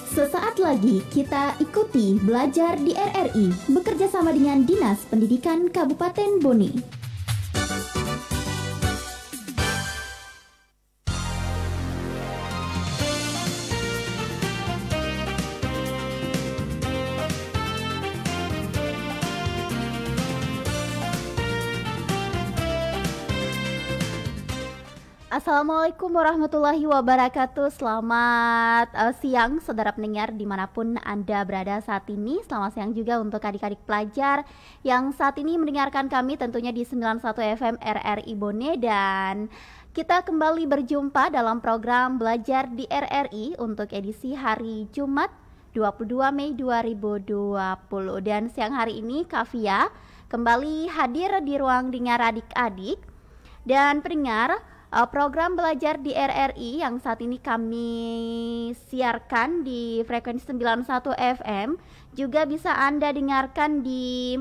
Sesaat lagi kita ikuti belajar di RRI bekerja sama dengan Dinas Pendidikan Kabupaten Bone. Assalamualaikum warahmatullahi wabarakatuh. Selamat siang saudara pendengar dimanapun Anda berada saat ini. Selamat siang juga untuk adik-adik pelajar yang saat ini mendengarkan kami tentunya di 91 FM RRI Bone. Dan kita kembali berjumpa dalam program Belajar di RRI untuk edisi hari Jumat 22 Mei 2020. Dan siang hari ini Kavia kembali hadir di ruang dengar adik-adik. Dan pendengar, program belajar di RRI yang saat ini kami siarkan di frekuensi 91 FM juga bisa Anda dengarkan di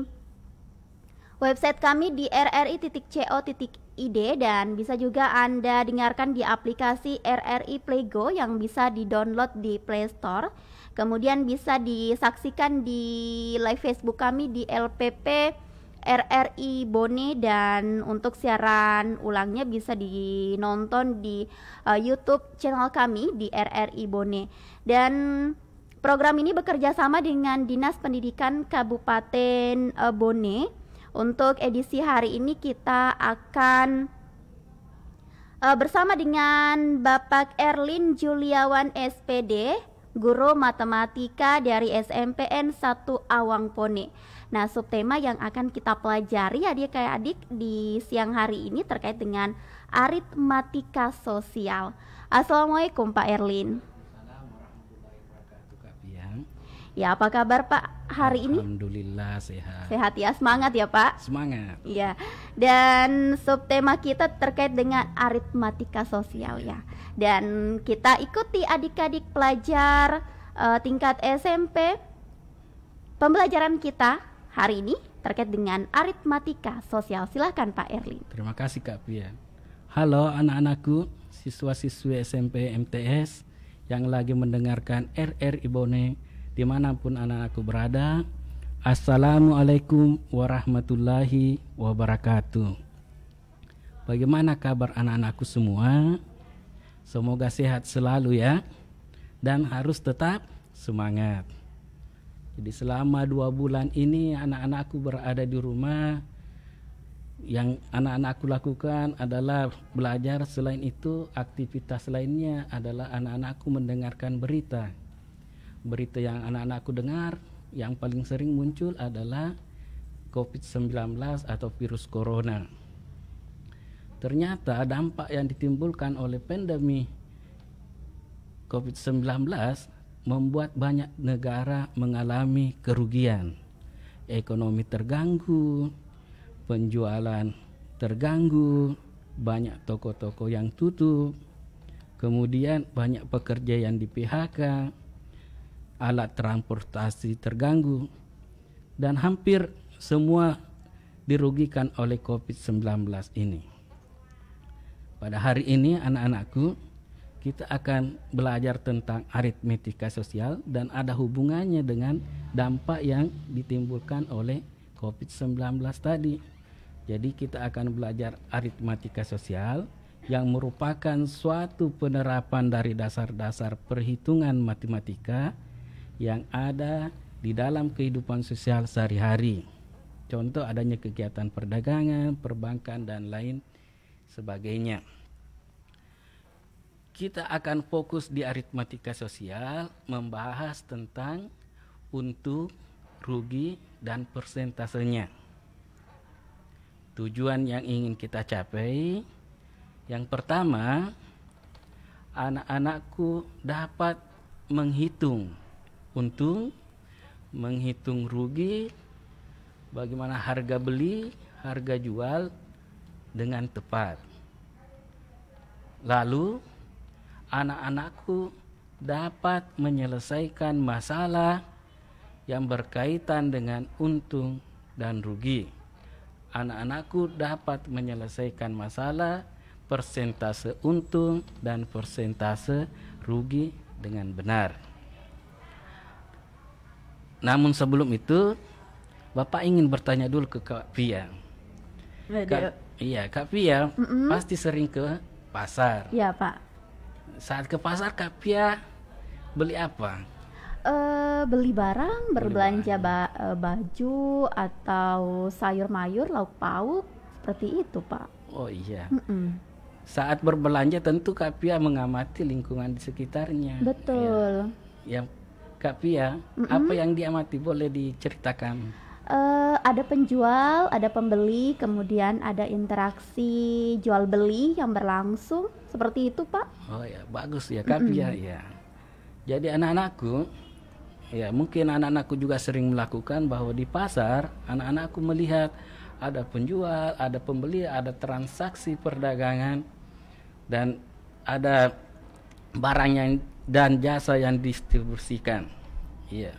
website kami di rri.co.id dan bisa juga Anda dengarkan di aplikasi RRI Playgo yang bisa di-download di Play Store. Kemudian bisa disaksikan di live Facebook kami di LPP RRI Bone, dan untuk siaran ulangnya bisa dinonton di YouTube channel kami di RRI Bone. Dan program ini bekerja sama dengan Dinas Pendidikan Kabupaten Bone. Untuk edisi hari ini kita akan bersama dengan Bapak Erlin Juliawan SPD, Guru Matematika dari SMPN 1 Awang Pone. Nah, subtema yang akan kita pelajari adik-adik di siang hari ini terkait dengan aritmatika sosial. Assalamualaikum Pak Erlin. Ya, apa kabar Pak hari ini? Alhamdulillah sehat. Sehat ya, semangat ya Pak. Semangat. Ya, dan subtema kita terkait dengan aritmatika sosial ya. Dan kita ikuti adik-adik pelajar tingkat SMP. Pembelajaran kita hari ini terkait dengan aritmatika sosial. Silahkan Pak Erlin. Terima kasih Kak Pia. Halo anak-anakku, siswa-siswi SMP MTS yang lagi mendengarkan RRI Bone dimanapun anak-anakku berada. Assalamualaikum warahmatullahi wabarakatuh. Bagaimana kabar anak-anakku semua? Semoga sehat selalu ya, dan harus tetap semangat. Jadi selama 2 bulan ini anak-anakku berada di rumah. Yang anak-anakku lakukan adalah belajar. Selain itu aktivitas lainnya adalah anak-anakku mendengarkan berita. Berita yang anak-anakku dengar yang paling sering muncul adalah COVID-19 atau virus corona. Ternyata dampak yang ditimbulkan oleh pandemi COVID-19 membuat banyak negara mengalami kerugian. Ekonomi terganggu, penjualan terganggu, banyak toko-toko yang tutup, kemudian banyak pekerja yang di PHK, alat transportasi terganggu, dan hampir semua dirugikan oleh COVID-19 ini. Pada hari ini anak-anakku, kita akan belajar tentang aritmatika sosial dan ada hubungannya dengan dampak yang ditimbulkan oleh COVID-19 tadi. Jadi kita akan belajar aritmatika sosial yang merupakan suatu penerapan dari dasar-dasar perhitungan matematika yang ada di dalam kehidupan sosial sehari-hari. Contoh adanya kegiatan perdagangan, perbankan, dan lain sebagainya. Kita akan fokus di aritmatika sosial membahas tentang untung, rugi, dan persentasenya. Tujuan yang ingin kita capai, yang pertama, anak-anakku dapat menghitung untung, menghitung rugi, bagaimana harga beli, harga jual dengan tepat. Lalu anak-anakku dapat menyelesaikan masalah yang berkaitan dengan untung dan rugi. Anak-anakku dapat menyelesaikan masalah persentase untung dan persentase rugi dengan benar. namun sebelum itu Bapak ingin bertanya dulu ke Kak Pia. Kak Pia pasti sering ke pasar. Iya, Pak. Saat ke pasar Kak Pia beli apa? Beli barang, berbelanja baju atau sayur mayur, lauk pauk, seperti itu, Pak. Oh iya. Saat berbelanja tentu Kak Pia mengamati lingkungan di sekitarnya. Betul. Ya, Kak Pia, apa yang diamati boleh diceritakan? Ada penjual, ada pembeli, kemudian ada interaksi jual beli yang berlangsung, seperti itu, Pak. Oh ya, bagus ya Kak Pia ya. Jadi anak-anakku, ya mungkin anak-anakku juga sering melakukan bahwa di pasar anak-anakku melihat ada penjual, ada pembeli, ada transaksi perdagangan, dan ada barang yang dan jasa yang didistribusikan. Iya.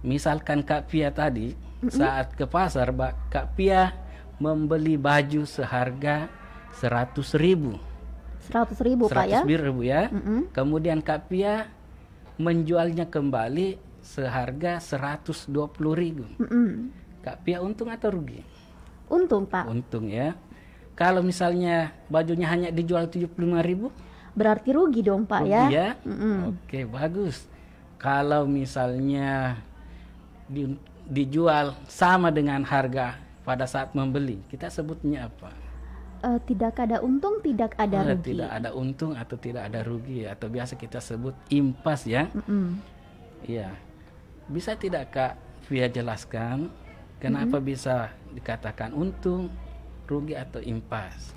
Misalkan Kak Pia tadi saat ke pasar, Kak Pia membeli baju seharga 100.000. 100.000, Pak ya. 100.000 ya. Kemudian Kak Pia menjualnya kembali seharga 120.000. Kak Pia untung atau rugi? Untung, Pak. Untung ya. Kalau misalnya bajunya hanya dijual 75.000, berarti rugi dong, Pak, rugi ya. Oke, bagus. Kalau misalnya dijual sama dengan harga pada saat membeli, kita sebutnya apa? Tidak ada untung, tidak ada rugi. Tidak ada untung atau tidak ada rugi, atau biasa kita sebut impas ya. Iya. Bisa tidak Kak Pia jelaskan kenapa bisa dikatakan untung, rugi atau impas?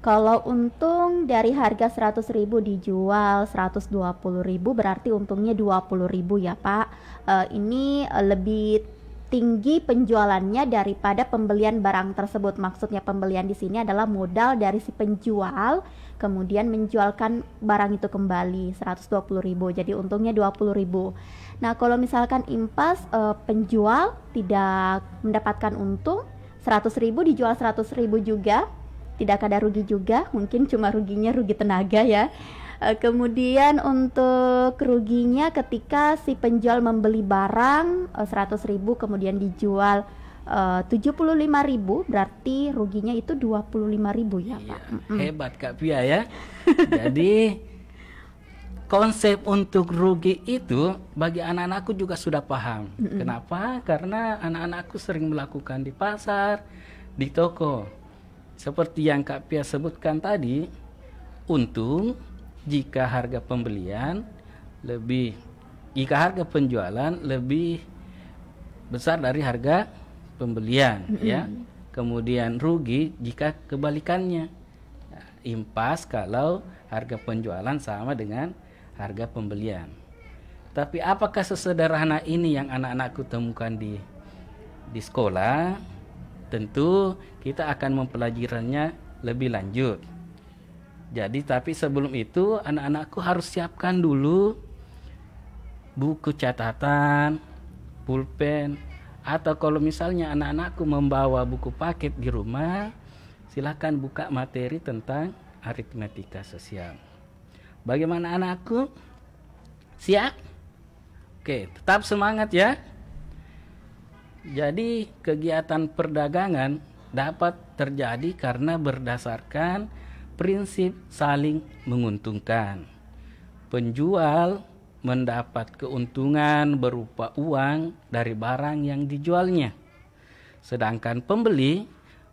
Kalau untung dari harga 100.000 dijual 120.000, berarti untungnya 20.000 ya, Pak. Ini lebih tinggi penjualannya daripada pembelian barang tersebut. Maksudnya pembelian di sini adalah modal dari si penjual, kemudian menjualkan barang itu kembali 120.000. Jadi untungnya 20.000. Nah, kalau misalkan impas, penjual tidak mendapatkan untung, 100.000 dijual 100.000 juga. Tidak ada rugi juga, mungkin cuma ruginya rugi tenaga ya. Kemudian untuk ruginya ketika si penjual membeli barang 100.000 kemudian dijual 75.000, berarti ruginya itu 25.000 ya, Pak. Hebat Kak Pia ya. Jadi konsep untuk rugi itu bagi anak-anakku juga sudah paham. Kenapa? Karena anak-anakku sering melakukan di pasar, di toko. Seperti yang Kak Pia sebutkan tadi, untung jika harga pembelian jika harga penjualan lebih besar dari harga pembelian ya. Kemudian rugi jika kebalikannya. Nah, impas kalau harga penjualan sama dengan harga pembelian. Tapi apakah sesederhana ini yang anak-anakku temukan di sekolah? Tentu kita akan mempelajarinya lebih lanjut. Jadi tapi sebelum itu anak-anakku harus siapkan dulu buku catatan, pulpen, atau kalau misalnya anak-anakku membawa buku paket di rumah, silakan buka materi tentang aritmatika sosial. Bagaimana anakku? Siap? Oke, tetap semangat ya. Jadi kegiatan perdagangan dapat terjadi karena berdasarkan prinsip saling menguntungkan. Penjual mendapat keuntungan berupa uang dari barang yang dijualnya, sedangkan pembeli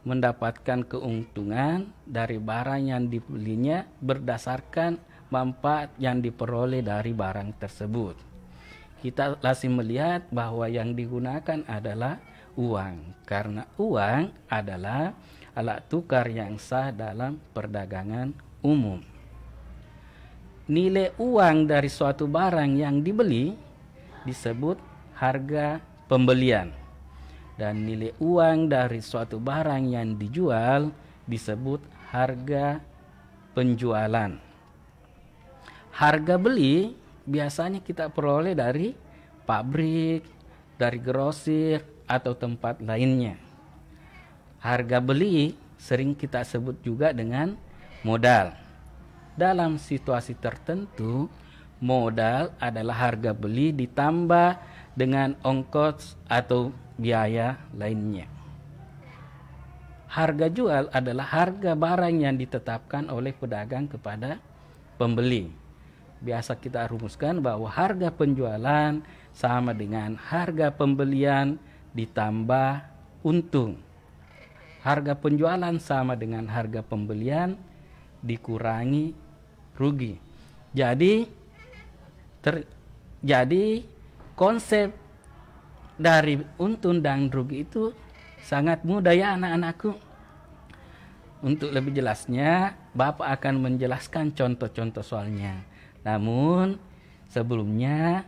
mendapatkan keuntungan dari barang yang dibelinya berdasarkan manfaat yang diperoleh dari barang tersebut. Kita masih melihat bahwa yang digunakan adalah uang, karena uang adalah alat tukar yang sah dalam perdagangan umum. Nilai uang dari suatu barang yang dibeli disebut harga pembelian, dan nilai uang dari suatu barang yang dijual disebut harga penjualan. Harga beli biasanya kita peroleh dari pabrik, dari grosir, atau tempat lainnya. Harga beli sering kita sebut juga dengan modal. Dalam situasi tertentu, modal adalah harga beli ditambah dengan ongkos atau biaya lainnya. Harga jual adalah harga barang yang ditetapkan oleh pedagang kepada pembeli. Biasa kita rumuskan bahwa harga penjualan sama dengan harga pembelian ditambah untung. Harga penjualan sama dengan harga pembelian dikurangi rugi. Jadi konsep dari untung dan rugi itu sangat mudah ya anak-anakku. Untuk lebih jelasnya, Bapak akan menjelaskan contoh-contoh soalnya. Namun sebelumnya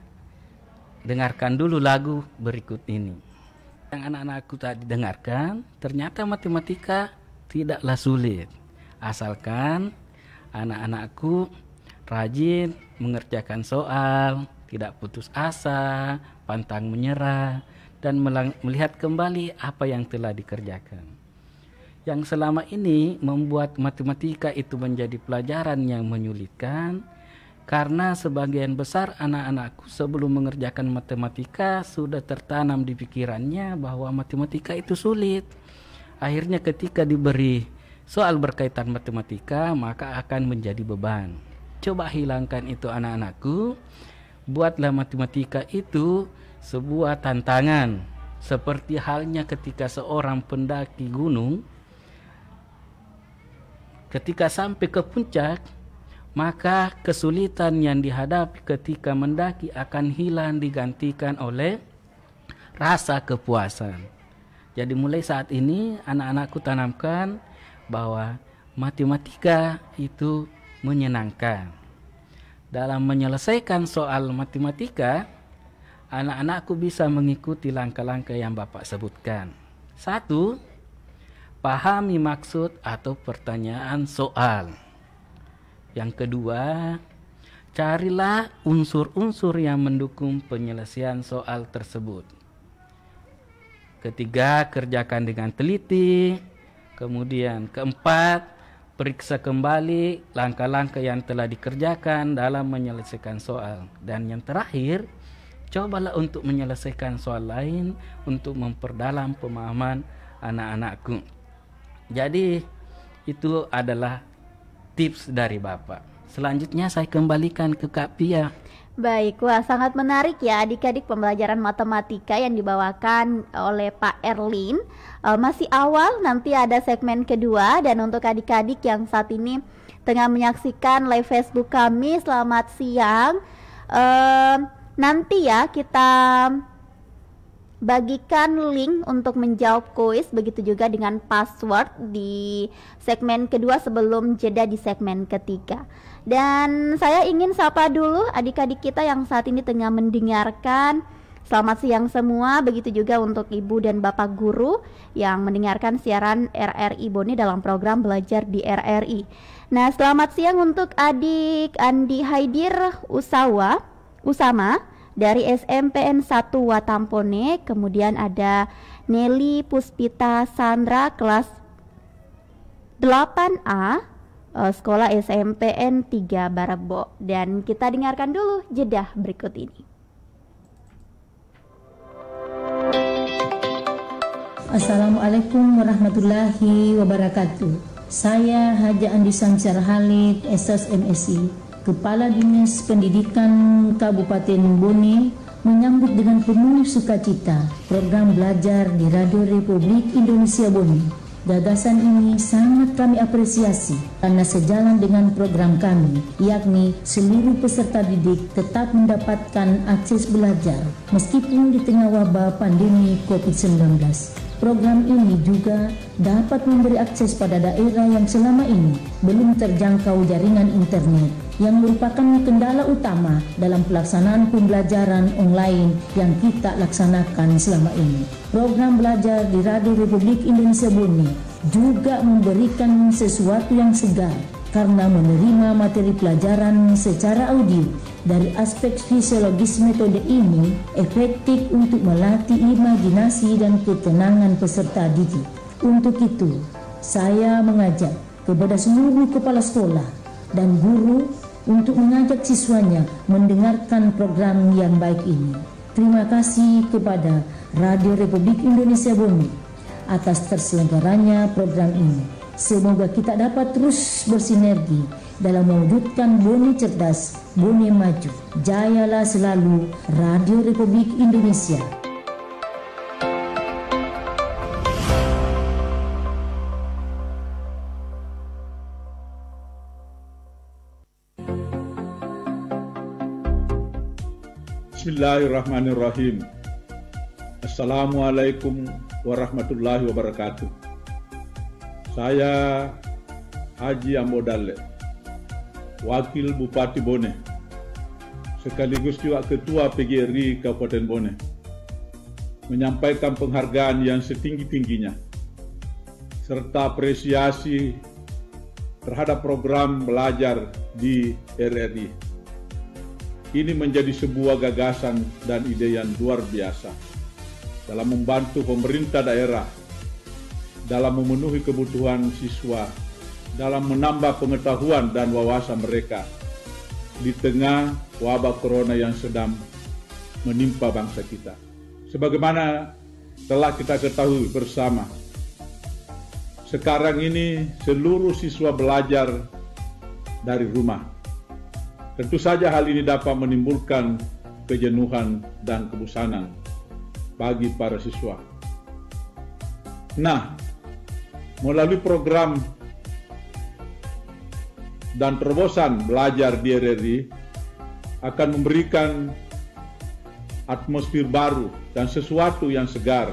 dengarkan dulu lagu berikut ini. Yang anak-anakku tadi dengarkan, ternyata matematika tidaklah sulit. Asalkan anak-anakku rajin mengerjakan soal, tidak putus asa, pantang menyerah, dan melihat kembali apa yang telah dikerjakan. Yang selama ini membuat matematika itu menjadi pelajaran yang menyulitkan, karena sebagian besar anak-anakku sebelum mengerjakan matematika sudah tertanam di pikirannya bahwa matematika itu sulit. Akhirnya ketika diberi soal berkaitan matematika, maka akan menjadi beban. Coba hilangkan itu anak-anakku. Buatlah matematika itu sebuah tantangan. Seperti halnya ketika seorang pendaki gunung, ketika sampai ke puncak, maka kesulitan yang dihadapi ketika mendaki akan hilang digantikan oleh rasa kepuasan. Jadi mulai saat ini anak-anakku tanamkan bahwa matematika itu menyenangkan. Dalam menyelesaikan soal matematika, anak-anakku bisa mengikuti langkah-langkah yang Bapak sebutkan. 1. Pahami maksud atau pertanyaan soal. Yang kedua, carilah unsur-unsur yang mendukung penyelesaian soal tersebut. Ketiga, kerjakan dengan teliti. Kemudian keempat, periksa kembali langkah-langkah yang telah dikerjakan dalam menyelesaikan soal. Dan yang terakhir, cobalah untuk menyelesaikan soal lain untuk memperdalam pemahaman anak-anakku. Jadi itu adalah tips dari Bapak. Selanjutnya saya kembalikan ke Kak Pia. Baik, wah sangat menarik ya adik-adik pembelajaran matematika yang dibawakan oleh Pak Erlin. Masih awal, nanti ada segmen kedua. Dan untuk adik-adik yang saat ini tengah menyaksikan live Facebook kami, selamat siang. Nanti ya kita bagikan link untuk menjawab kuis, begitu juga dengan password di segmen kedua sebelum jeda di segmen ketiga. Dan saya ingin sapa dulu adik-adik kita yang saat ini tengah mendengarkan. Selamat siang semua, begitu juga untuk ibu dan bapak guru yang mendengarkan siaran RRI Bone dalam program Belajar di RRI. Nah, selamat siang untuk adik Andi Haidir Usama dari SMPN 1 Watampone. Kemudian ada Nelly Puspita Sandra kelas 8A sekolah SMPN 3 Barebo. Dan kita dengarkan dulu jeda berikut ini. Assalamualaikum warahmatullahi wabarakatuh. Saya Haja Andi Sancar Halid, SS MSI, Kepala Dinas Pendidikan Kabupaten Bone, menyambut dengan penuh sukacita program belajar di Radio Republik Indonesia Bone. Gagasan ini sangat kami apresiasi karena sejalan dengan program kami, yakni seluruh peserta didik tetap mendapatkan akses belajar meskipun di tengah wabah pandemi COVID-19. Program ini juga dapat memberi akses pada daerah yang selama ini belum terjangkau jaringan internet, yang merupakan kendala utama dalam pelaksanaan pembelajaran online yang kita laksanakan selama ini. Program belajar di Radio Republik Indonesia Bone juga memberikan sesuatu yang segar karena menerima materi pelajaran secara audio. Dari aspek fisiologis, metode ini efektif untuk melatih imajinasi dan ketenangan peserta didik. Untuk itu, saya mengajak kepada seluruh kepala sekolah dan guru untuk mengajak siswanya mendengarkan program yang baik ini. Terima kasih kepada Radio Republik Indonesia Bone atas terselenggaranya program ini. Semoga kita dapat terus bersinergi dalam mewujudkan Bone cerdas, Bone maju. Jayalah selalu Radio Republik Indonesia. Bismillahirrahmanirrahim. Assalamualaikum warahmatullahi wabarakatuh. Saya Haji Ambo Dalle, Wakil Bupati Bone, sekaligus juga Ketua PGRI Kabupaten Bone, menyampaikan penghargaan yang setinggi-tingginya serta apresiasi terhadap program belajar di RRI. Ini menjadi sebuah gagasan dan ide yang luar biasa dalam membantu pemerintah daerah dalam memenuhi kebutuhan siswa, dalam menambah pengetahuan dan wawasan mereka di tengah wabah corona yang sedang menimpa bangsa kita. Sebagaimana telah kita ketahui bersama, sekarang ini seluruh siswa belajar dari rumah. Tentu saja hal ini dapat menimbulkan kejenuhan dan kebosanan bagi para siswa. Nah, melalui program dan terobosan belajar di RRI akan memberikan atmosfer baru dan sesuatu yang segar,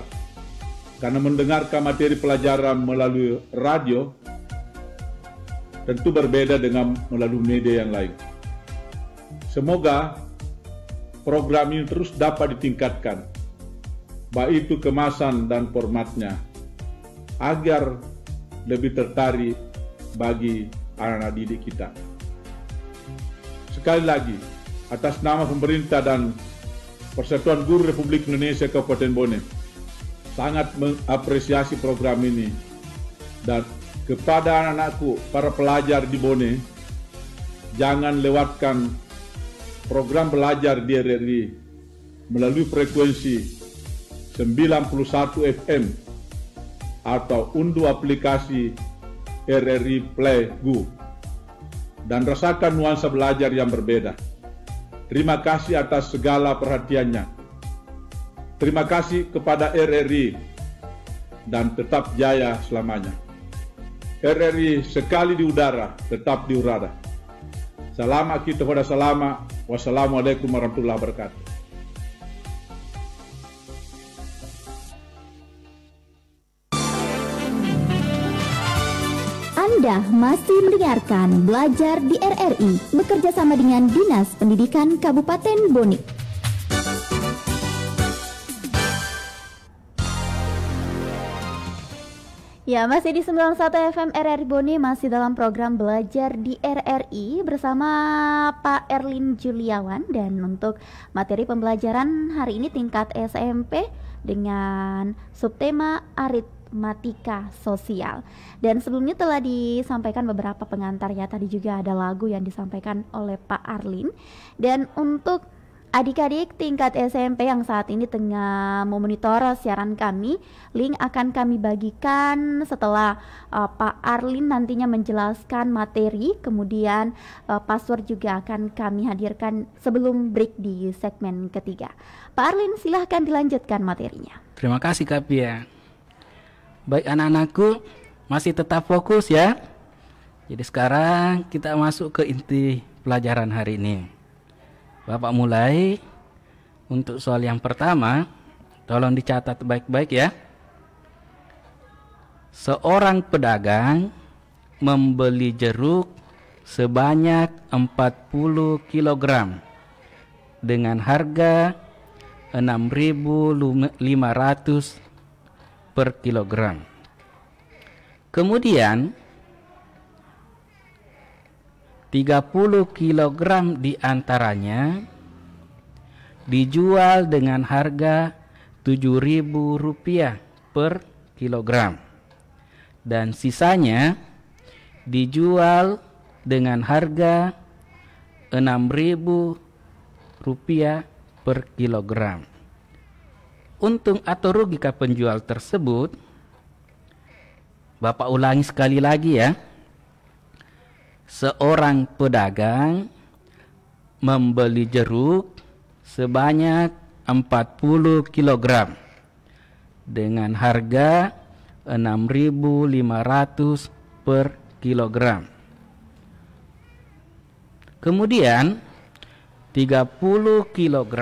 karena mendengarkan materi pelajaran melalui radio tentu berbeda dengan melalui media yang lain. Semoga program ini terus dapat ditingkatkan, baik itu kemasan dan formatnya, agar lebih tertarik bagi anak-anak didik kita. Sekali lagi, atas nama pemerintah dan Persatuan Guru Republik Indonesia Kabupaten Bone, sangat mengapresiasi program ini. Dan kepada anak-anakku, para pelajar di Bone, jangan lewatkan program belajar di RRI melalui frekuensi 91 FM atau unduh aplikasi RRI Play Go dan rasakan nuansa belajar yang berbeda. Terima kasih atas segala perhatiannya. Terima kasih kepada RRI dan tetap jaya selamanya. RRI sekali di udara, tetap di udara. Selamat kita pada selama. Wassalamualaikum warahmatullahi wabarakatuh. Anda masih mendengarkan Belajar di RRI bekerja sama dengan Dinas Pendidikan Kabupaten Bone. Ya, masih di 91 FM RRI Bone, masih dalam program Belajar di RRI bersama Pak Erlin Juliawan. Dan untuk materi pembelajaran hari ini tingkat SMP dengan subtema aritmatika sosial. Dan sebelumnya telah disampaikan beberapa pengantar ya, tadi juga ada lagu yang disampaikan oleh Pak Arlin. Dan untuk adik-adik tingkat SMP yang saat ini tengah memonitor siaran kami, link akan kami bagikan setelah Pak Arlin nantinya menjelaskan materi, kemudian password juga akan kami hadirkan sebelum break di segmen ketiga. Pak Arlin, silahkan dilanjutkan materinya. Terima kasih Kak Pia. Baik anak-anakku, masih tetap fokus ya. Jadi sekarang kita masuk ke inti pelajaran hari ini. Bapak mulai. Untuk soal yang pertama, tolong dicatat baik-baik ya. Seorang pedagang membeli jeruk sebanyak 40 kg dengan harga 6.500 per kilogram. Kemudian 30 kg diantaranya dijual dengan harga Rp7.000 per kilogram dan sisanya dijual dengan harga Rp6.000 per kilogram. Untung atau rugi ke penjual tersebut, Bapak ulangi sekali lagi ya. Seorang pedagang membeli jeruk sebanyak 40 kg dengan harga 6.500 per kilogram. Kemudian 30 kg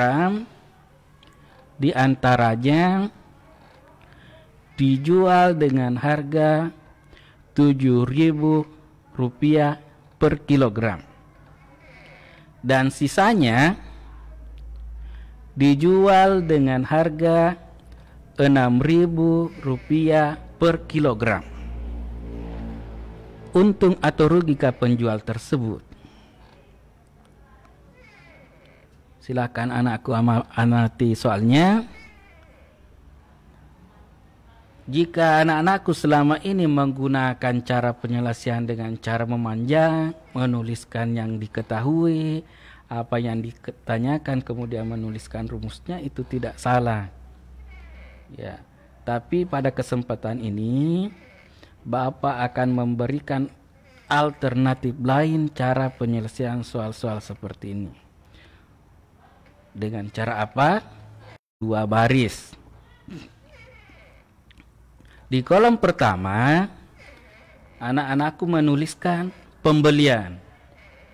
diantaranya dijual dengan harga Rp7.000 per kilogram, dan sisanya dijual dengan harga Rp6.000 per kilogram. Untung atau rugi ke penjual tersebut? Silakan anakku amati soalnya. Jika anak-anakku selama ini menggunakan cara penyelesaian dengan cara memanjang, menuliskan yang diketahui, apa yang ditanyakan, kemudian menuliskan rumusnya, itu tidak salah. Ya, tapi pada kesempatan ini Bapak akan memberikan alternatif lain cara penyelesaian soal-soal seperti ini. Dengan cara apa? 2 baris. Di kolom pertama, anak-anakku menuliskan pembelian.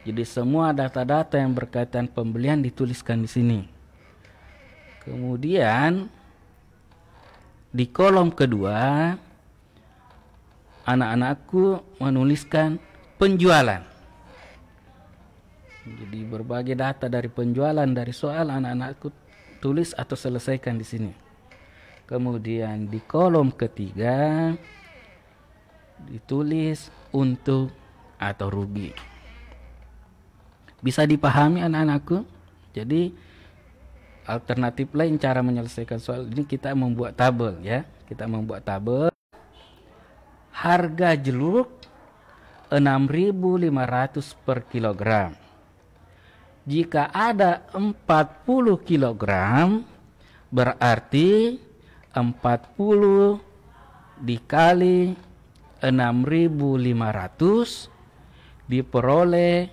Jadi semua data-data yang berkaitan pembelian dituliskan di sini. Kemudian di kolom kedua, anak-anakku menuliskan penjualan. Jadi berbagai data dari penjualan dari soal anak-anakku tulis atau selesaikan di sini. Kemudian di kolom ketiga ditulis untung atau rugi. Bisa dipahami anak-anakku? Jadi alternatif lain cara menyelesaikan soal ini, kita membuat tabel ya. Kita membuat tabel. Harga jeruk 6.500 per kilogram. Jika ada 40 kilogram, berarti 40 dikali 6.500 diperoleh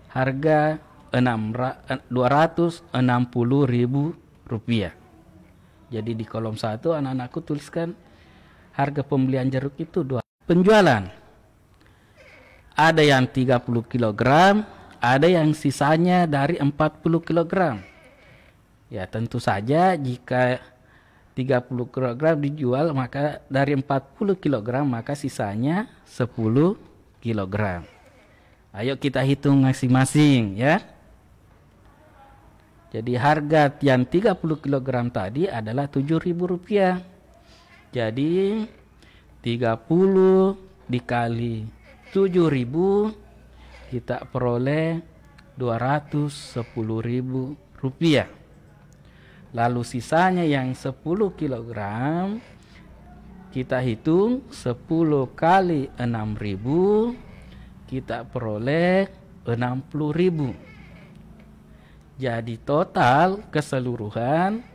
harga Rp260.000. Jadi di kolom 1 anak-anakku tuliskan harga pembelian jeruk itu 2. Penjualan ada yang 30 kg, ada yang sisanya dari 40 kg. Ya tentu saja jika 30 kg dijual, maka dari 40 kg maka sisanya 10 kg. Ayo kita hitung masing-masing ya. Jadi harga yang 30 kg tadi adalah Rp7.000. Jadi 30 dikali 7.000 kita peroleh Rp210.000. Lalu sisanya yang 10 kg kita hitung 10 kali 6.000 kita peroleh 60.000. Jadi total keseluruhan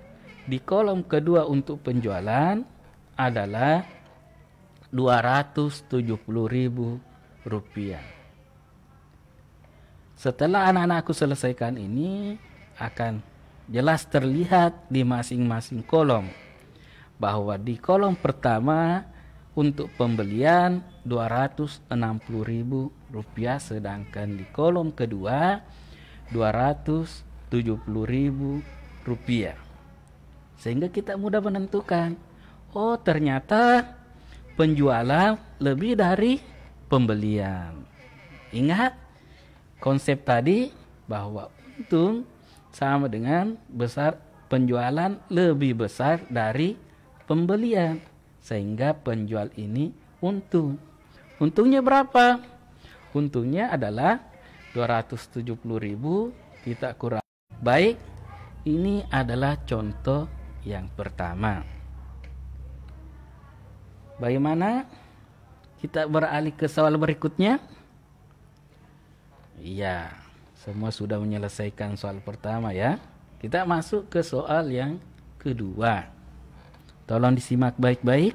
di kolom kedua untuk penjualan adalah Rp270.000. Setelah anak-anakku selesaikan ini, akan jelas terlihat di masing-masing kolom bahwa di kolom pertama untuk pembelian Rp260.000, sedangkan di kolom kedua Rp270.000. Sehingga kita mudah menentukan, oh ternyata penjualan lebih dari pembelian. Ingat konsep tadi bahwa untung sama dengan besar, penjualan lebih besar dari pembelian, sehingga penjual ini untung. Untungnya berapa? Untungnya adalah 270.000 kita kurang. Baik, ini adalah contoh yang pertama. Bagaimana kita beralih ke soal berikutnya? Iya, semua sudah menyelesaikan soal pertama ya. Kita masuk ke soal yang kedua. Tolong disimak baik-baik.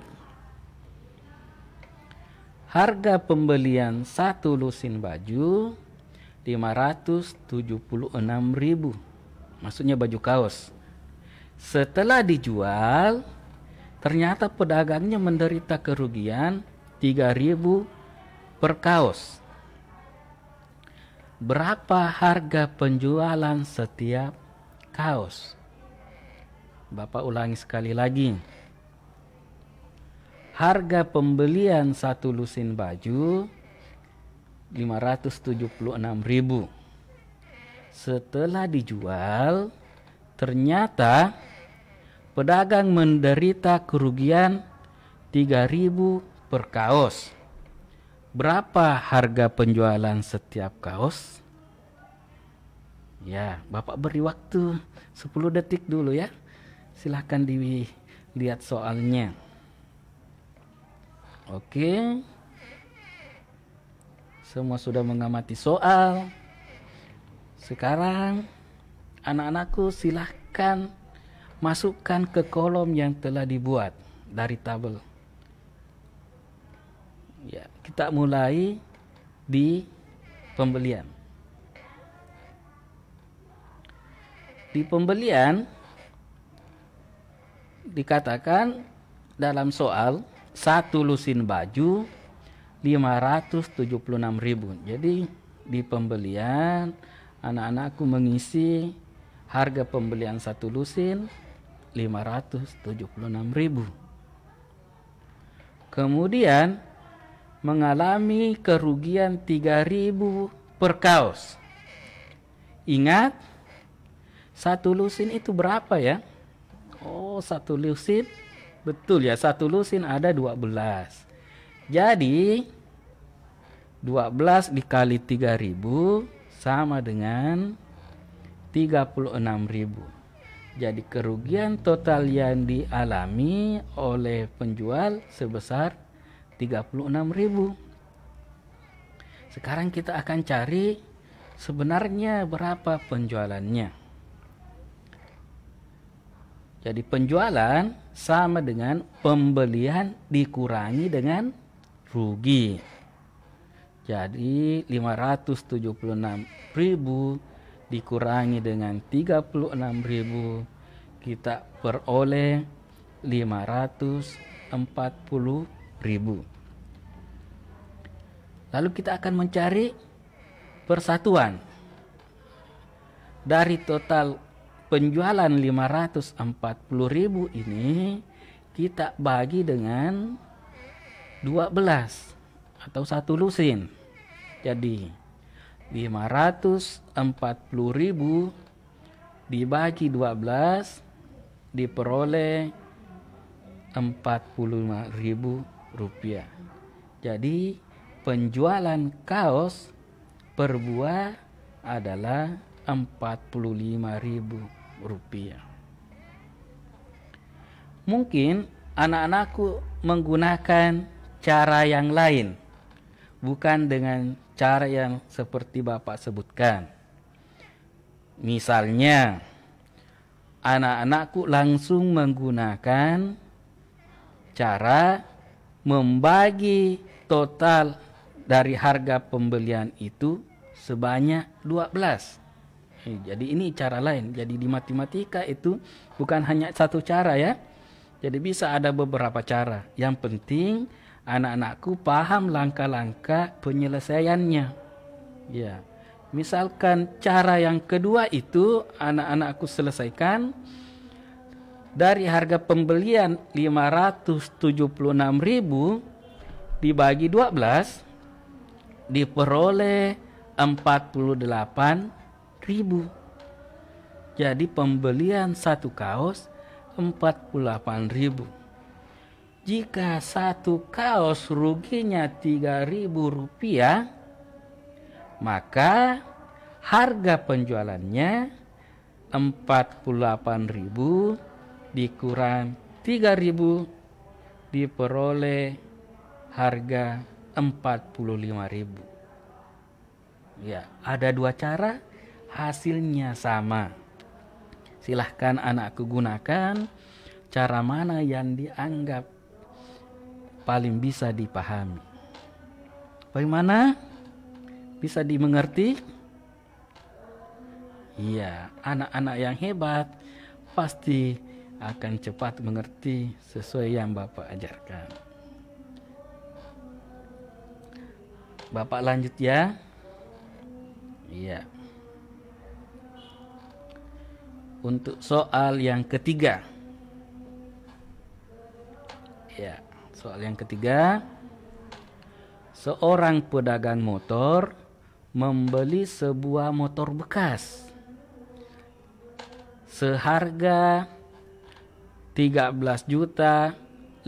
Harga pembelian satu lusin baju 576.000. Maksudnya baju kaos. Setelah dijual, ternyata pedagangnya menderita kerugian 3.000 per kaos. Berapa harga penjualan setiap kaos? Bapak ulangi sekali lagi. Harga pembelian satu lusin baju 576.000. Setelah dijual, ternyata pedagang menderita kerugian 3.000 per kaos. Berapa harga penjualan setiap kaos? Ya, Bapak beri waktu 10 detik dulu ya. Silahkan dilihat soalnya. Oke. Semua sudah mengamati soal. Sekarang anak-anakku silahkan masukkan ke kolom yang telah dibuat dari tabel. Ya, kita mulai di pembelian. Di pembelian dikatakan dalam soal satu lusin baju 576.000. Jadi di pembelian anak-anakku mengisi harga pembelian satu lusin 576.000. Kemudian mengalami kerugian 3.000 per kaos. Ingat, satu lusin itu berapa ya? Oh, satu lusin, betul ya, satu lusin ada 12. Jadi 12 dikali 3.000 sama dengan 36.000. Jadi kerugian total yang dialami oleh penjual sebesar 36.000. Sekarang kita akan cari sebenarnya berapa penjualannya. Jadi penjualan sama dengan pembelian dikurangi dengan rugi. Jadi 576.000 dikurangi dengan 36.000, kita peroleh 540.000. Lalu kita akan mencari persatuan. Dari total penjualan 540.000 ini kita bagi dengan 12 atau satu lusin. Jadi 540.000 dibagi 12 diperoleh 45.000 rupiah. Jadi penjualan kaos per buah adalah 45.000 rupiah. Mungkin anak-anakku menggunakan cara yang lain, bukan dengan cara yang seperti Bapak sebutkan. Misalnya, anak-anakku langsung menggunakan cara membagi total dari harga pembelian itu sebanyak 12. Jadi ini cara lain. Jadi di matematika itu bukan hanya satu cara ya. Jadi bisa ada beberapa cara. Yang penting anak-anakku paham langkah-langkah penyelesaiannya. Ya. Misalkan cara yang kedua itu anak-anakku selesaikan dari harga pembelian 576.000 dibagi 12 diperoleh 48.000. Jadi pembelian satu kaos 48.000. Jika satu kaos ruginya 3.000 rupiah, maka harga penjualannya 48.000 dikurang 3.000 diperoleh harga 45.000. Ya, ada dua cara, hasilnya sama. Silahkan anakku gunakan cara mana yang dianggap paling bisa dipahami. Bagaimana? Bisa dimengerti? Iya, anak-anak yang hebat pasti akan cepat mengerti sesuai yang Bapak ajarkan. Bapak lanjut ya. Iya. Untuk soal yang ketiga. Ya, soal yang ketiga. Seorang pedagang motor membeli sebuah motor bekas seharga 13.500.000.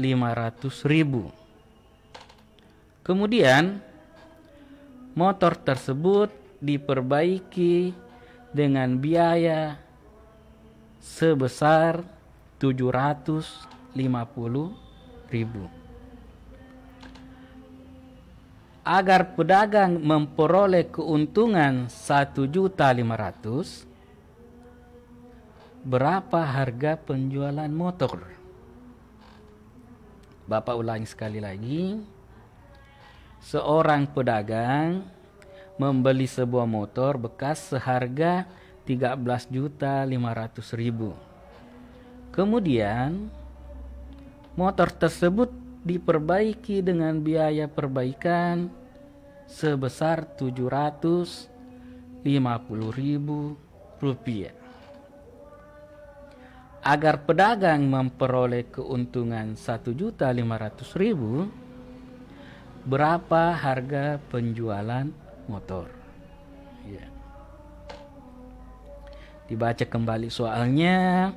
Kemudian motor tersebut diperbaiki dengan biaya sebesar 750.000. Agar pedagang memperoleh keuntungan 1.500.000, berapa harga penjualan motor? Bapak ulangi sekali lagi. Seorang pedagang membeli sebuah motor bekas seharga 13.500.000. Kemudian motor tersebut diperbaiki dengan biaya perbaikan sebesar 750.000 rupiah. Agar pedagang memperoleh keuntungan 1.500.000, berapa harga penjualan motor? Ya. Dibaca kembali soalnya,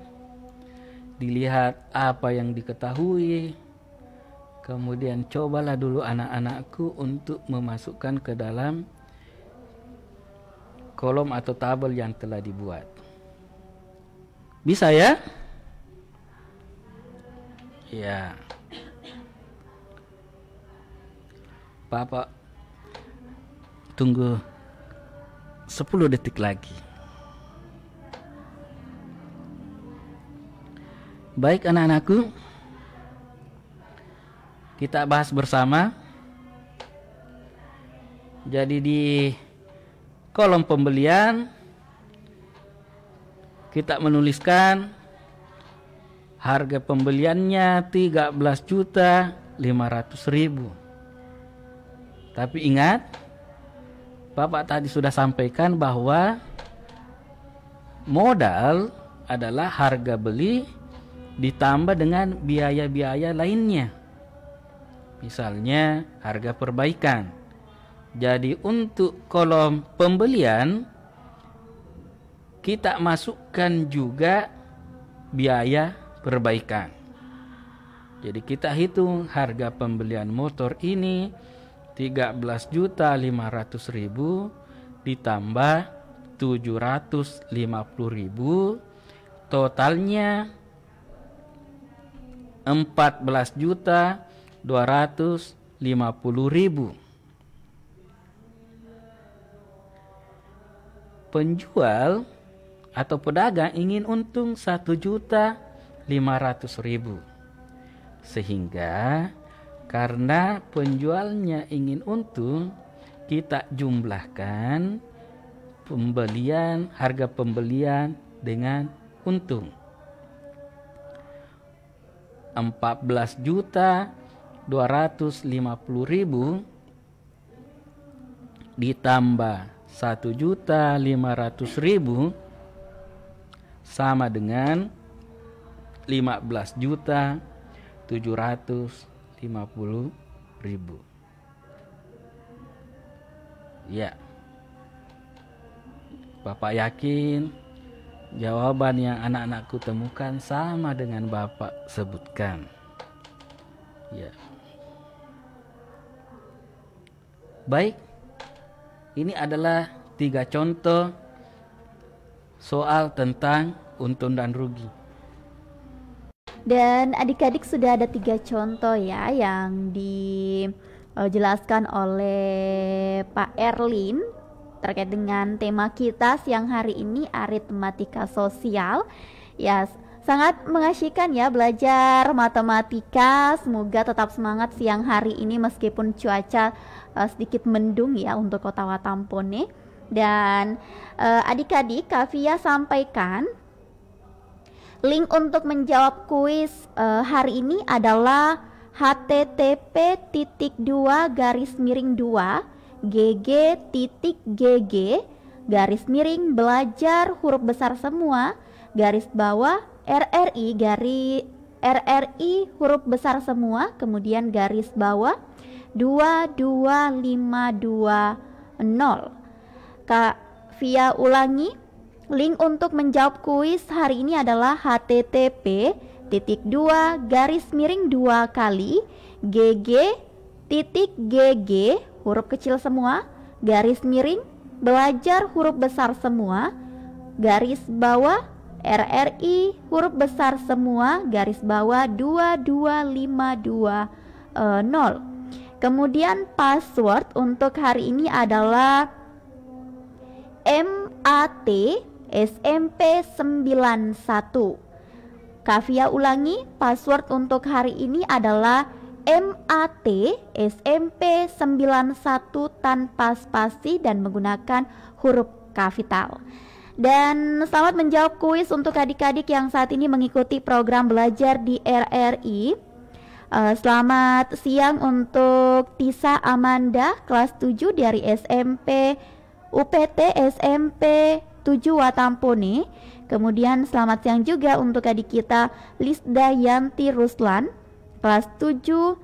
dilihat apa yang diketahui, kemudian cobalah dulu anak-anakku untuk memasukkan ke dalam kolom atau tabel yang telah dibuat. Bisa ya? Ya. Bapak tunggu 10 detik lagi. Baik anak-anakku, kita bahas bersama. Jadi di kolom pembelian kita menuliskan harga pembeliannya 13.500.000. Tapi ingat, Bapak tadi sudah sampaikan bahwa modal adalah harga beli ditambah dengan biaya-biaya lainnya. Misalnya harga perbaikan. Jadi untuk kolom pembelian kita masukkan juga biaya perbaikan. Jadi kita hitung harga pembelian motor ini 13.500.000 ditambah 750.000, totalnya 14.250.000. Penjual atau pedagang ingin untung 1.500.000. Sehingga karena penjualnya ingin untung, kita jumlahkan harga pembelian dengan untung. 14.250.000 ditambah 1.500.000 sama dengan 15.750.000. Ya, Bapak yakin jawaban yang anak-anakku temukan sama dengan Bapak sebutkan. Ya. Baik, ini adalah 3 contoh soal tentang untung dan rugi. Dan adik-adik sudah ada 3 contoh ya yang dijelaskan oleh Pak Erlin terkait dengan tema kita siang hari ini, aritmatika sosial. Ya, sangat mengasyikkan ya belajar matematika. Semoga tetap semangat siang hari ini meskipun cuaca sedikit mendung ya untuk Kota Watampone. Dan adik-adik, Kak Fia sampaikan link untuk menjawab kuis hari ini adalah http://gg.gg/belajar huruf besar semua RRI huruf besar semua kemudian garis bawah 22520. Kak Via ulangi, link untuk menjawab kuis hari ini adalah http://gg.gg huruf kecil semua _belajar huruf besar semua garis bawah RRI huruf besar semua garis bawah 22520. Kemudian password untuk hari ini adalah MAT SMP 91. Kavia ulangi, password untuk hari ini adalah MAT SMP 91 tanpa spasi dan menggunakan huruf kapital. Dan selamat menjawab kuis untuk adik-adik yang saat ini mengikuti program belajar di RRI. Selamat siang untuk Tisa Amanda kelas 7 dari SMP UPT SMP 7 Watampone. Kemudian selamat siang juga untuk adik kita Lisda Yanti Ruslan kelas 7.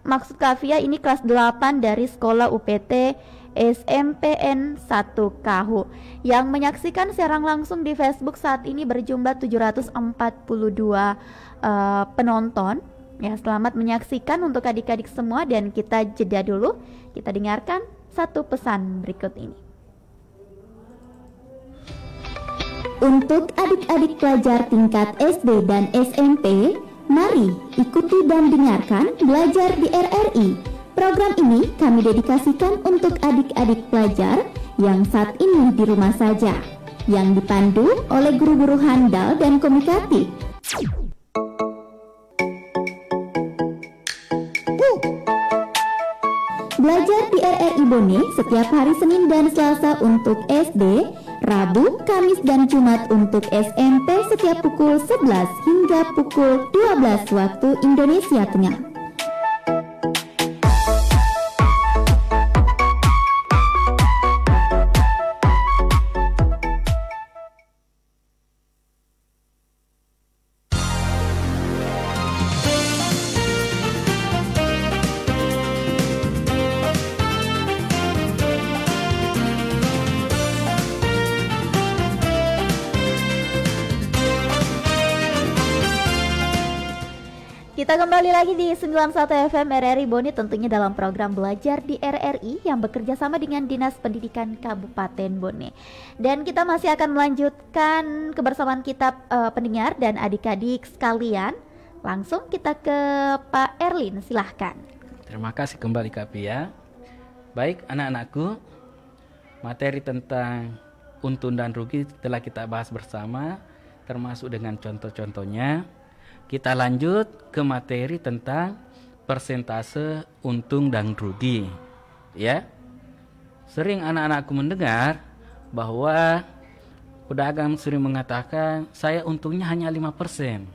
Maksud Kavia ini kelas 8 dari sekolah UPT SMPN 1 Kahu yang menyaksikan siaran langsung di Facebook saat ini berjumlah 742 penonton. Ya, selamat menyaksikan untuk adik-adik semua dan kita jeda dulu. Kita dengarkan satu pesan berikut ini. Untuk adik-adik pelajar tingkat SD dan SMP, mari ikuti dan dengarkan Belajar di RRI. Program ini kami dedikasikan untuk adik-adik pelajar yang saat ini di rumah saja, yang dipandu oleh guru-guru handal dan komunikatif. Belajar di RRI Bone setiap hari Senin dan Selasa untuk SD, Rabu, Kamis, dan Jumat untuk SMP setiap pukul 11 hingga pukul 12 waktu Indonesia Tengah. Kita kembali lagi di 91 FM RRI Bone, tentunya dalam program Belajar di RRI yang bekerja sama dengan Dinas Pendidikan Kabupaten Bone. Dan kita masih akan melanjutkan kebersamaan kita pendengar dan adik-adik sekalian. Langsung kita ke Pak Erlin, silahkan. Terima kasih kembali Kak Pia. Baik anak-anakku, materi tentang untung dan rugi telah kita bahas bersama, termasuk dengan contoh-contohnya. Kita lanjut ke materi tentang persentase untung dan rugi. Ya. Sering anak-anakku mendengar bahwa pedagang sering mengatakan saya untungnya hanya 5%.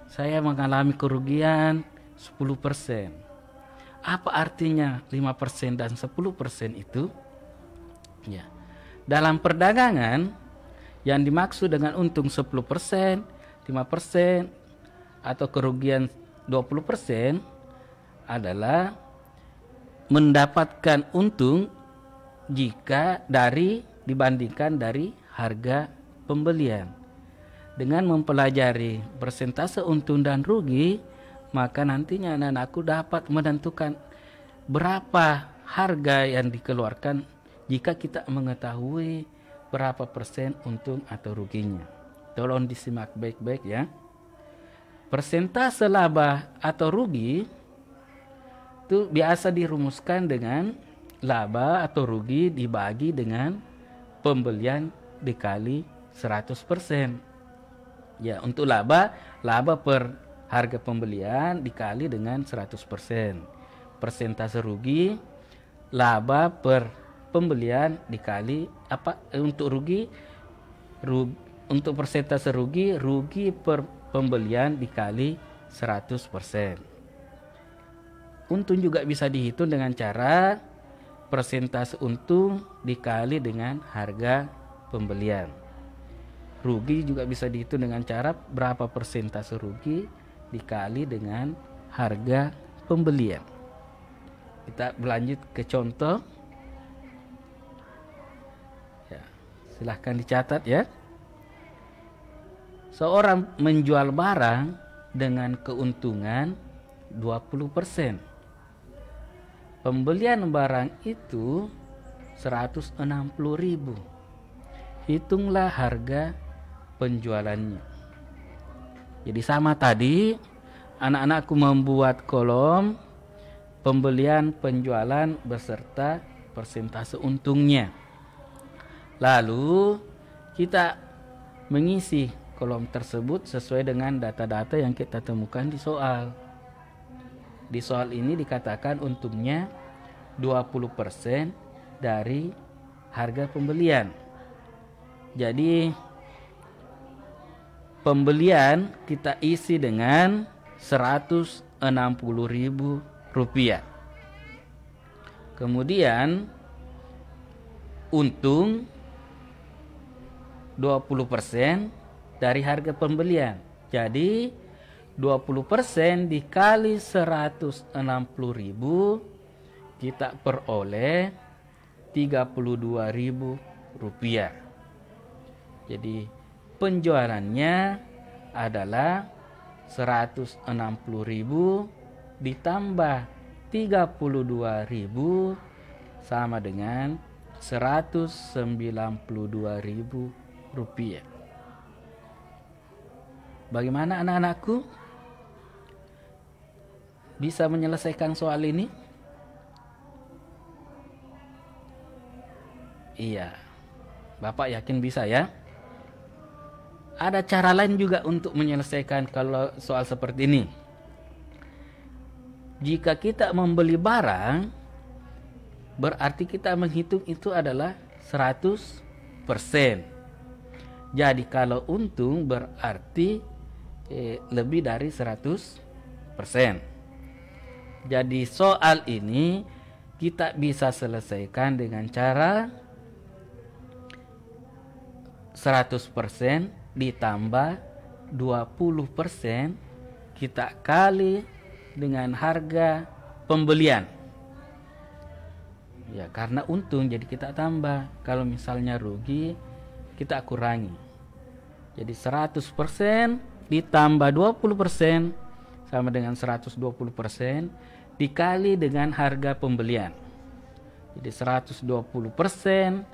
Saya mengalami kerugian 10%. Apa artinya 5% dan 10% itu? Ya. Dalam perdagangan yang dimaksud dengan untung 10%, 5% atau kerugian 20% adalah mendapatkan untung jika dibandingkan dari harga pembelian. Dengan mempelajari persentase untung dan rugi, maka nantinya anak-anakku dapat menentukan berapa harga yang dikeluarkan jika kita mengetahui berapa persen untung atau ruginya. Tolong disimak baik-baik ya. Persentase laba atau rugi itu biasa dirumuskan dengan laba atau rugi dibagi dengan pembelian dikali 100%. Ya, untuk laba per harga pembelian dikali dengan 100%. Persentase rugi, laba per pembelian dikali untuk untuk persentase rugi per pembelian dikali 100%. Untung juga bisa dihitung dengan cara persentase untung dikali dengan harga pembelian. Rugi juga bisa dihitung dengan cara berapa persentase rugi dikali dengan harga pembelian. Kita berlanjut ke contoh. Ya, silahkan dicatat ya. Seorang menjual barang dengan keuntungan 20%. Pembelian barang itu 160.000. Hitunglah harga penjualannya. Jadi sama tadi, anak-anakku membuat kolom pembelian, penjualan beserta persentase untungnya. Lalu kita mengisi kolom tersebut sesuai dengan data-data yang kita temukan di soal. Di soal ini dikatakan untungnya 20% dari harga pembelian. Jadi pembelian kita isi dengan 160.000 rupiah. Kemudian untung 20% dari harga pembelian. Jadi 20% dikali 160.000 kita peroleh 32.000 rupiah. Jadi penjualannya adalah 160.000 ditambah 32.000 sama dengan 192.000 rupiah. Bagaimana anak-anakku? Bisa menyelesaikan soal ini? Iya. Bapak yakin bisa ya? Ada cara lain juga untuk menyelesaikan kalau soal seperti ini. Jika kita membeli barang, berarti kita menghitung itu adalah 100%. Jadi kalau untung berarti lebih dari 100%. Jadi soal ini kita bisa selesaikan dengan cara 100% ditambah 20% kita kali dengan harga pembelian. Ya, karena untung jadi kita tambah. Kalau misalnya rugi kita kurangi. Jadi 100% ditambah 20% sama dengan 120% dikali dengan harga pembelian. Jadi 120%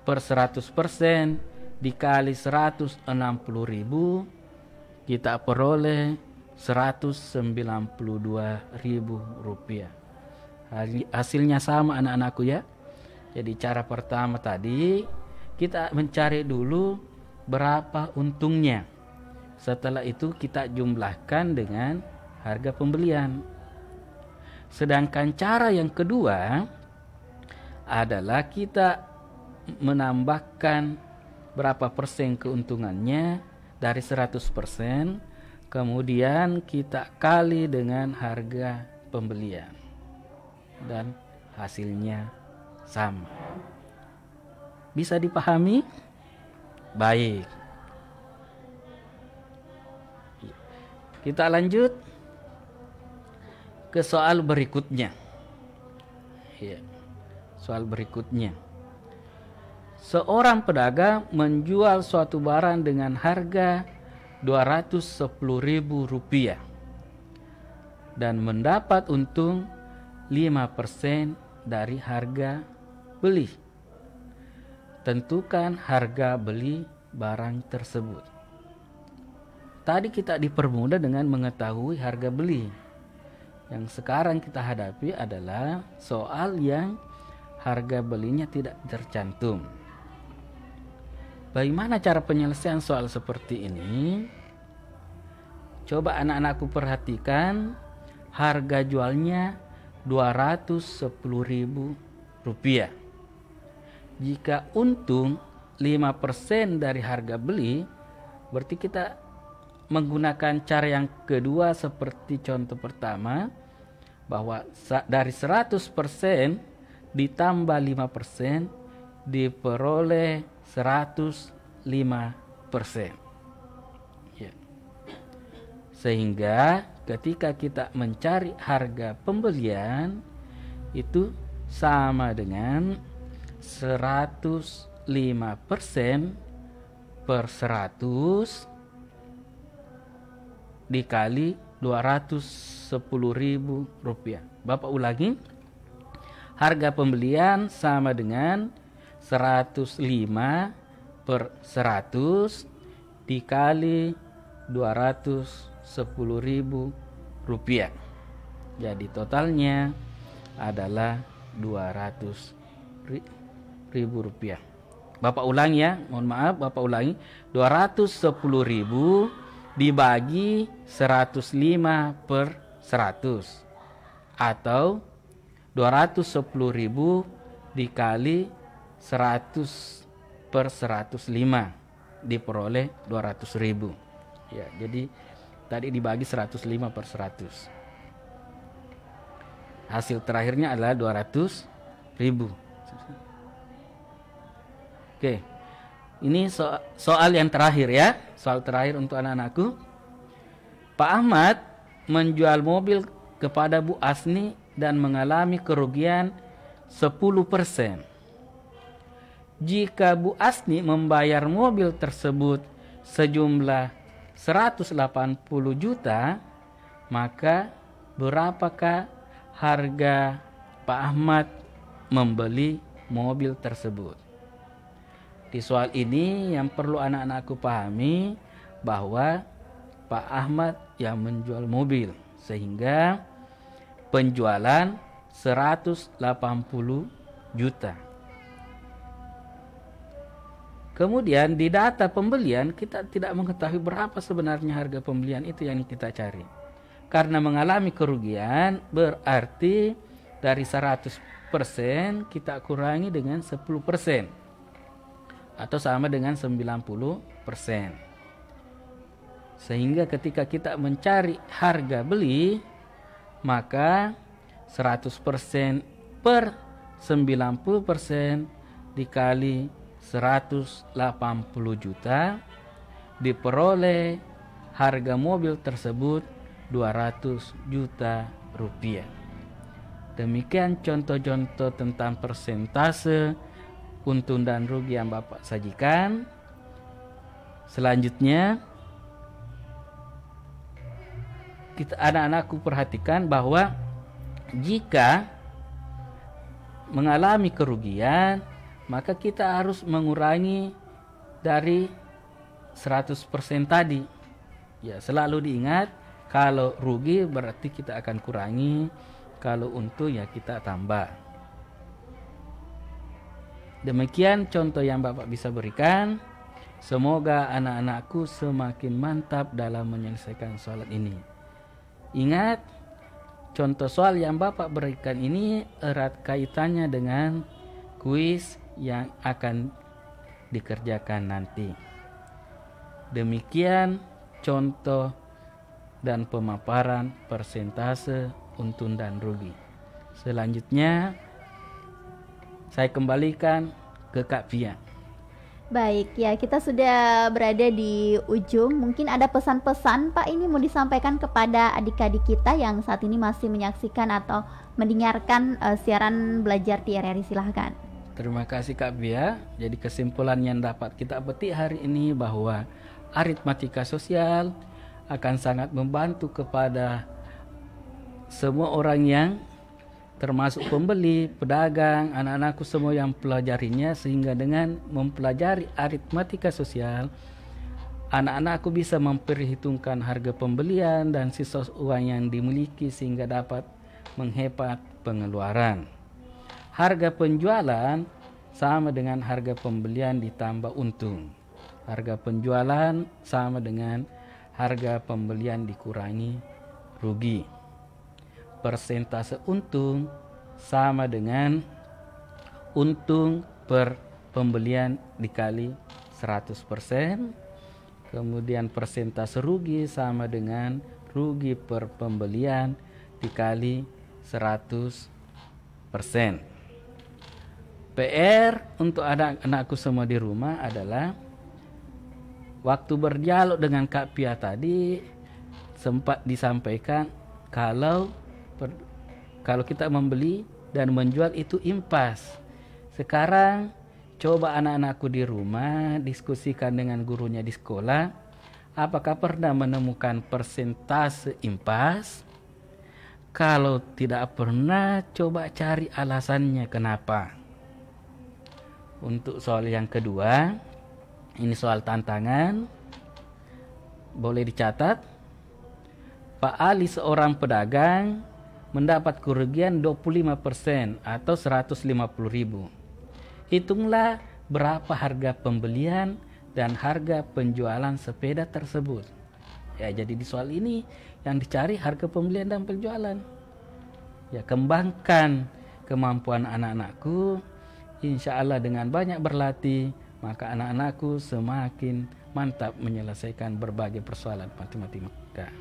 per 100% dikali 160.000 kita peroleh 192.000 rupiah. Hasilnya sama anak-anakku ya. Jadi cara pertama tadi kita mencari dulu berapa untungnya. Setelah itu kita jumlahkan dengan harga pembelian. Sedangkan cara yang kedua adalah kita menambahkan berapa persen keuntungannya dari 100%, kemudian kita kali dengan harga pembelian dan hasilnya sama. Bisa dipahami? Baik. Kita lanjut ke soal berikutnya. Ya, soal berikutnya. Seorang pedagang menjual suatu barang dengan harga 210.000 rupiah dan mendapat untung 5% dari harga beli. Tentukan harga beli barang tersebut. Tadi kita dipermudah dengan mengetahui harga beli. Yang sekarang kita hadapi adalah soal yang harga belinya tidak tercantum. Bagaimana cara penyelesaian soal seperti ini? Coba anak-anakku perhatikan, harga jualnya Rp210.000. Jika untung 5% dari harga beli, berarti kita menggunakan cara yang kedua seperti contoh pertama, bahwa dari 100% ditambah 5% diperoleh 105%. Ya. Sehingga ketika kita mencari harga pembelian itu sama dengan 105% per 100 dikali Rp210.000. Bapak ulangi, harga pembelian sama dengan 105 per 100 dikali Rp210.000. Jadi totalnya adalah Rp200.000. Bapak ulangi ya, mohon maaf, Bapak ulangi, 210.000 dibagi 105 per 100 atau 210.000 dikali 100 per 105 diperoleh 200.000. Ya, jadi tadi dibagi 105 per 100. Hasil terakhirnya adalah 200.000. Oke. Ini soal yang terakhir ya. Soal terakhir untuk anak-anakku. Pak Ahmad menjual mobil kepada Bu Asni dan mengalami kerugian 10%. Jika Bu Asni membayar mobil tersebut sejumlah 180 juta, maka berapakah harga Pak Ahmad membeli mobil tersebut? Di soal ini yang perlu anak-anakku pahami bahwa Pak Ahmad yang menjual mobil, sehingga penjualan 180 juta. Kemudian di data pembelian kita tidak mengetahui berapa sebenarnya harga pembelian itu yang kita cari. Karena mengalami kerugian berarti dari 100% kita kurangi dengan 10%. Atau sama dengan 90%. Sehingga ketika kita mencari harga beli, maka 100% per 90% dikali 180 juta diperoleh harga mobil tersebut 200 juta rupiah. Demikian contoh-contoh tentang persentase untung dan rugi yang Bapak sajikan. Selanjutnya kita anak-anakku perhatikan bahwa jika mengalami kerugian, maka kita harus mengurangi dari 100% tadi. Ya, selalu diingat, kalau rugi berarti kita akan kurangi, kalau untung ya kita tambah. Demikian contoh yang Bapak bisa berikan. Semoga anak-anakku semakin mantap dalam menyelesaikan soal ini. Ingat, contoh soal yang Bapak berikan ini erat kaitannya dengan kuis yang akan dikerjakan nanti. Demikian contoh dan pemaparan persentase untung dan rugi. Selanjutnya saya kembalikan ke Kak Pia. Baik, ya kita sudah berada di ujung. Mungkin ada pesan-pesan Pak ini mau disampaikan kepada adik-adik kita yang saat ini masih menyaksikan atau mendengarkan siaran belajar di RRI, silahkan. Terima kasih Kak Pia. Jadi kesimpulan yang dapat kita petik hari ini bahwa aritmatika sosial akan sangat membantu kepada semua orang yang termasuk pembeli, pedagang, anak-anakku semua yang pelajarinya, sehingga dengan mempelajari aritmatika sosial, anak-anakku bisa memperhitungkan harga pembelian dan sisa uang yang dimiliki sehingga dapat menghemat pengeluaran. Harga penjualan sama dengan harga pembelian ditambah untung. Harga penjualan sama dengan harga pembelian dikurangi rugi. Persentase untung sama dengan untung per pembelian dikali 100%. Kemudian persentase rugi sama dengan rugi per pembelian dikali 100%. PR untuk anak-anakku semua di rumah adalah waktu berdialog dengan Kak Pia tadi sempat disampaikan kalau kita membeli dan menjual itu impas. Sekarang coba anak-anakku di rumah diskusikan dengan gurunya di sekolah, apakah pernah menemukan persentase impas? Kalau tidak pernah, coba cari alasannya kenapa. Untuk soal yang kedua, ini soal tantangan. Boleh dicatat. Pak Ali seorang pedagang mendapat kerugian 25% atau 150.000. Hitunglah berapa harga pembelian dan harga penjualan sepeda tersebut. Ya, jadi di soal ini yang dicari harga pembelian dan penjualan. Ya, kembangkan kemampuan anak-anakku. Insya Allah dengan banyak berlatih, maka anak-anakku semakin mantap menyelesaikan berbagai persoalan matematika.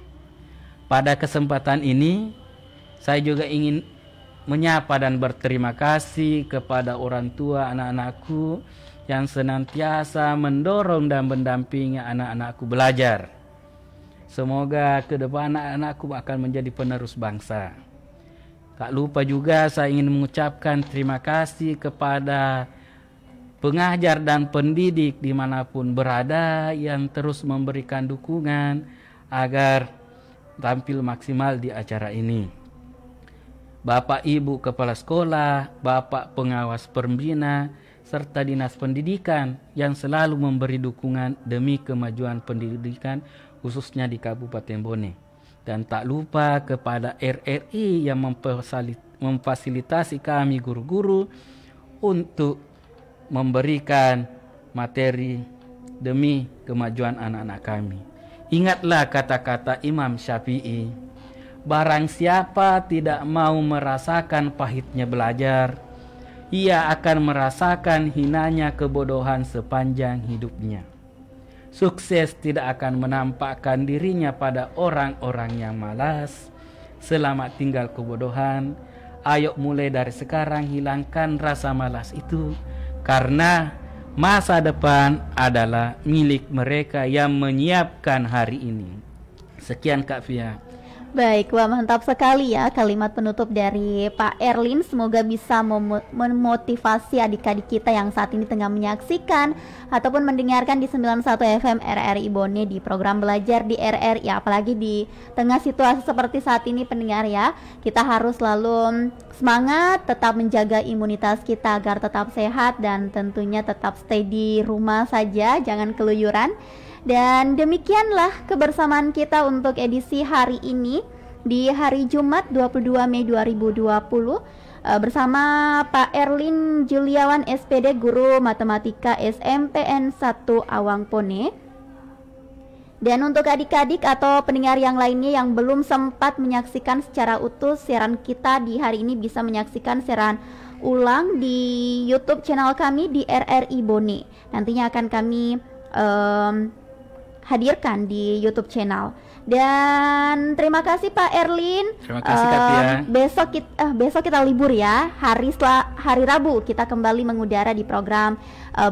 Pada kesempatan ini, saya juga ingin menyapa dan berterima kasih kepada orang tua anak-anakku yang senantiasa mendorong dan mendampingi anak-anakku belajar. Semoga ke depan anak-anakku akan menjadi penerus bangsa. Tak lupa juga saya ingin mengucapkan terima kasih kepada pengajar dan pendidik dimanapun berada yang terus memberikan dukungan agar tampil maksimal di acara ini. Bapak Ibu Kepala Sekolah, Bapak Pengawas Pembina, serta Dinas Pendidikan yang selalu memberi dukungan demi kemajuan pendidikan khususnya di Kabupaten Bone. Dan tak lupa kepada RRI yang memfasilitasi kami guru-guru untuk memberikan materi demi kemajuan anak-anak kami. Ingatlah kata-kata Imam Syafi'i, barang siapa tidak mau merasakan pahitnya belajar, ia akan merasakan hinanya kebodohan sepanjang hidupnya. Sukses tidak akan menampakkan dirinya pada orang-orang yang malas. Selamat tinggal kebodohan. Ayo mulai dari sekarang hilangkan rasa malas itu, karena masa depan adalah milik mereka yang menyiapkan hari ini. Sekian Kak Fia. Baik, wah mantap sekali ya kalimat penutup dari Pak Erlin. Semoga bisa memotivasi adik-adik kita yang saat ini tengah menyaksikan ataupun mendengarkan di 91 FM RRI Bone di program belajar di RRI. Apalagi di tengah situasi seperti saat ini pendengar ya, kita harus selalu semangat, tetap menjaga imunitas kita agar tetap sehat dan tentunya tetap stay di rumah saja, jangan keluyuran. Dan demikianlah kebersamaan kita untuk edisi hari ini di hari Jumat 22 Mei 2020 bersama Pak Erlin Juliawan SPD Guru Matematika SMPN 1 Awang Pone. Dan untuk adik-adik atau pendengar yang lainnya yang belum sempat menyaksikan secara utuh siaran kita di hari ini, bisa menyaksikan siaran ulang di YouTube channel kami di RRI Bone. Nantinya akan kami hadirkan di YouTube channel. Dan terima kasih Pak Erlin. Terima kasih Kak Tia. Besok kita libur ya. Hari Rabu kita kembali mengudara di program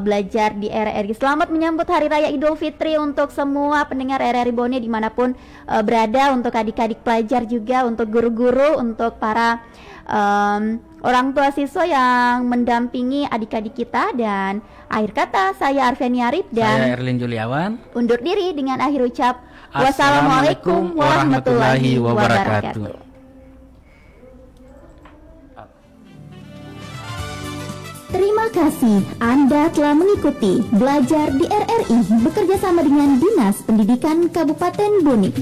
belajar di RRI. Selamat menyambut Hari Raya Idul Fitri untuk semua pendengar RRI Bone dimanapun berada, untuk adik-adik pelajar juga, untuk guru-guru, untuk para orang tua siswa yang mendampingi adik-adik kita. Dan akhir kata, saya Arveni Arif dan saya Erlin Juliawan undur diri dengan akhir ucap wassalamualaikum warahmatullahi wabarakatuh. Terima kasih Anda telah mengikuti Belajar di RRI bekerja sama dengan Dinas Pendidikan Kabupaten Bone.